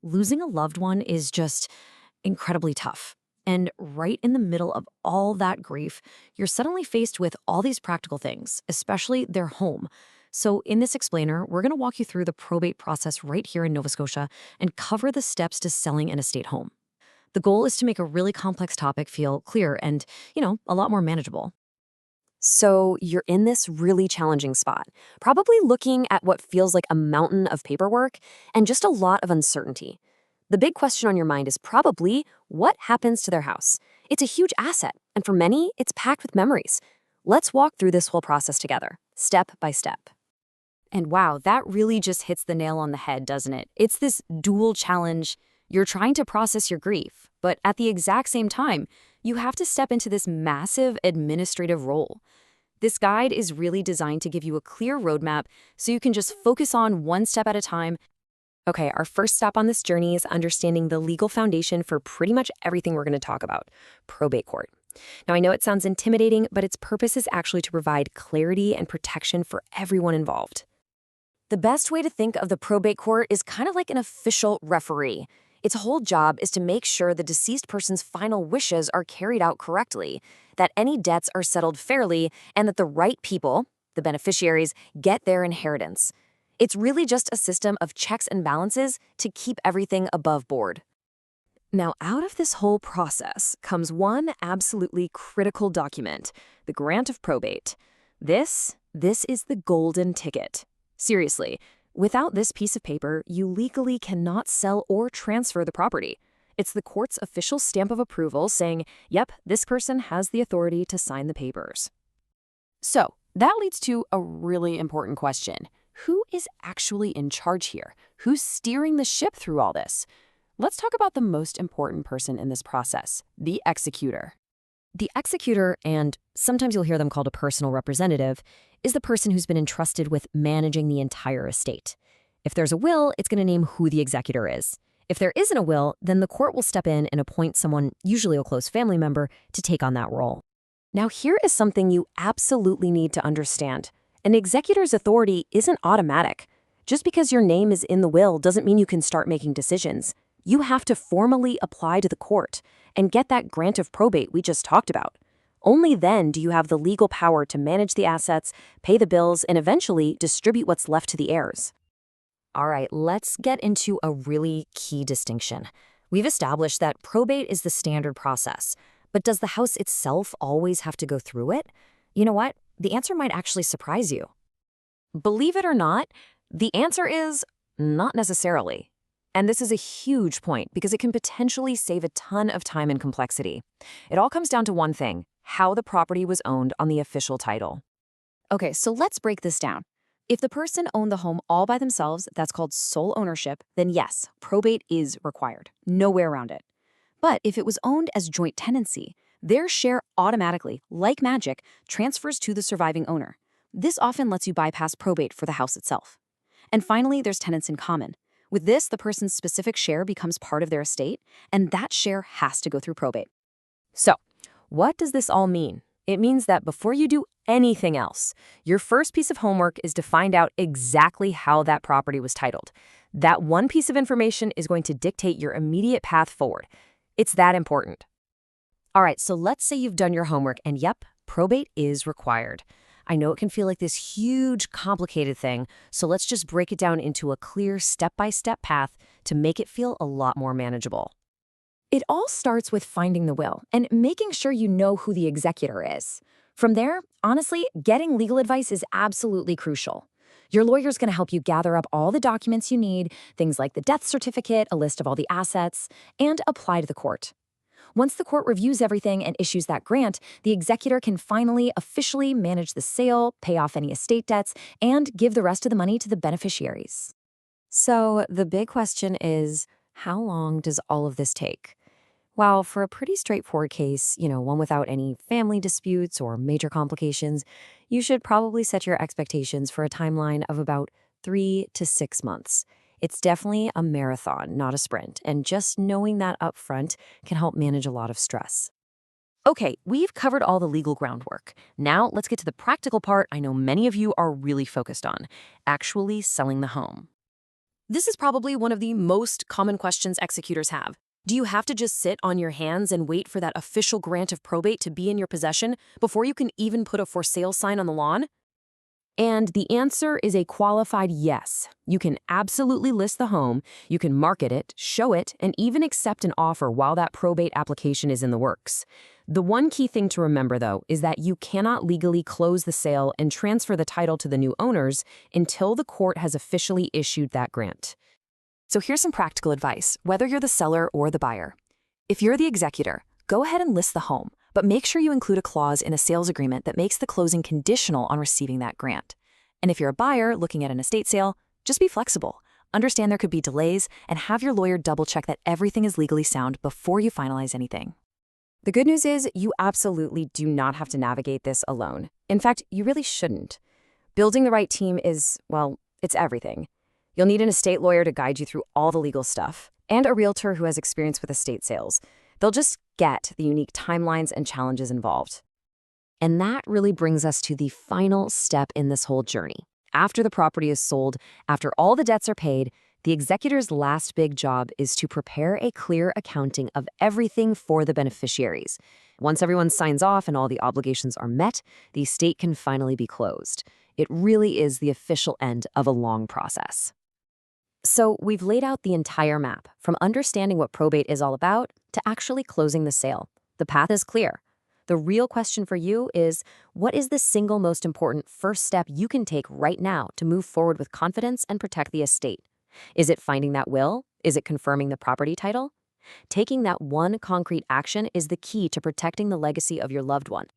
losing a loved one is just incredibly tough. And right in the middle of all that grief, you're suddenly faced with all these practical things, especially their home. So, in this explainer, we're going to walk you through the probate process right here in Nova Scotia and cover the steps to selling an estate home. The goal is to make a really complex topic feel clear and, a lot more manageable. So you're in this really challenging spot, probably looking at what feels like a mountain of paperwork and just a lot of uncertainty. The big question on your mind is probably what happens to their house. It's a huge asset, and for many, it's packed with memories. Let's walk through this whole process together, step by step. And wow, that really just hits the nail on the head, doesn't it? It's this dual challenge. You're trying to process your grief, but at the exact same time, you have to step into this massive administrative role. This guide is really designed to give you a clear roadmap so you can just focus on one step at a time. Okay, our first step on this journey is understanding the legal foundation for pretty much everything we're going to talk about, probate court. Now, I know it sounds intimidating, but its purpose is actually to provide clarity and protection for everyone involved. The best way to think of the probate court is kind of like an official referee. Its whole job is to make sure the deceased person's final wishes are carried out correctly, that any debts are settled fairly, and that the right people, the beneficiaries, get their inheritance. It's really just a system of checks and balances to keep everything above board. Now, out of this whole process comes one absolutely critical document, the Grant of Probate. This is the golden ticket. Seriously, without this piece of paper, you legally cannot sell or transfer the property. It's the court's official stamp of approval saying, yep, this person has the authority to sign the papers. So, that leads to a really important question. Who is actually in charge here? Who's steering the ship through all this? Let's talk about the most important person in this process, the executor. The executor, and sometimes you'll hear them called a personal representative, is the person who's been entrusted with managing the entire estate. If there's a will, it's going to name who the executor is. If there isn't a will, then the court will step in and appoint someone, usually a close family member, to take on that role. Now, here is something you absolutely need to understand. An executor's authority isn't automatic. Just because your name is in the will doesn't mean you can start making decisions. You have to formally apply to the court and get that grant of probate we just talked about. Only then do you have the legal power to manage the assets, pay the bills, and eventually distribute what's left to the heirs. All right, let's get into a really key distinction. We've established that probate is the standard process, but does the house itself always have to go through it? You know what? The answer might actually surprise you. Believe it or not, the answer is not necessarily. And this is a huge point because it can potentially save a ton of time and complexity. It all comes down to one thing: how the property was owned on the official title. Okay, so let's break this down. If the person owned the home all by themselves, that's called sole ownership, then yes, probate is required. No way around it. But if it was owned as joint tenancy, their share automatically, like magic, transfers to the surviving owner. This often lets you bypass probate for the house itself. And finally, there's tenants in common. With this, the person's specific share becomes part of their estate, and that share has to go through probate. So, what does this all mean? It means that before you do anything else, your first piece of homework is to find out exactly how that property was titled. That one piece of information is going to dictate your immediate path forward. It's that important. All right, so let's say you've done your homework, and yep, probate is required. I know it can feel like this huge, complicated thing, so let's just break it down into a clear step-by-step path to make it feel a lot more manageable. It all starts with finding the will and making sure you know who the executor is. From there, honestly, getting legal advice is absolutely crucial. Your lawyer's going to help you gather up all the documents you need, things like the death certificate, a list of all the assets, and apply to the court. Once the court reviews everything and issues that grant, the executor can finally officially manage the sale, pay off any estate debts, and give the rest of the money to the beneficiaries. So the big question is, how long does all of this take? Well, for a pretty straightforward case, one without any family disputes or major complications, you should probably set your expectations for a timeline of about 3 to 6 months. It's definitely a marathon, not a sprint, and just knowing that up front can help manage a lot of stress. Okay, we've covered all the legal groundwork. Now let's get to the practical part I know many of you are really focused on, actually selling the home. This is probably one of the most common questions executors have. Do you have to just sit on your hands and wait for that official grant of probate to be in your possession before you can even put a for sale sign on the lawn? And the answer is a qualified yes. You can absolutely list the home, you can market it, show it, and even accept an offer while that probate application is in the works. The one key thing to remember, though, is that you cannot legally close the sale and transfer the title to the new owners until the court has officially issued that grant. So here's some practical advice, whether you're the seller or the buyer. If you're the executor, go ahead and list the home, but make sure you include a clause in a sales agreement that makes the closing conditional on receiving that grant. And if you're a buyer looking at an estate sale, just be flexible. Understand there could be delays and have your lawyer double-check that everything is legally sound before you finalize anything. The good news is you absolutely do not have to navigate this alone. In fact, you really shouldn't. Building the right team is, well, it's everything. You'll need an estate lawyer to guide you through all the legal stuff, and a realtor who has experience with estate sales. They'll just get the unique timelines and challenges involved. And that really brings us to the final step in this whole journey. After the property is sold, after all the debts are paid, the executor's last big job is to prepare a clear accounting of everything for the beneficiaries. Once everyone signs off and all the obligations are met, the estate can finally be closed. It really is the official end of a long process. So we've laid out the entire map, from understanding what probate is all about to actually closing the sale. The path is clear. The real question for you is, what is the single most important first step you can take right now to move forward with confidence and protect the estate? Is it finding that will? Is it confirming the property title? Taking that one concrete action is the key to protecting the legacy of your loved one.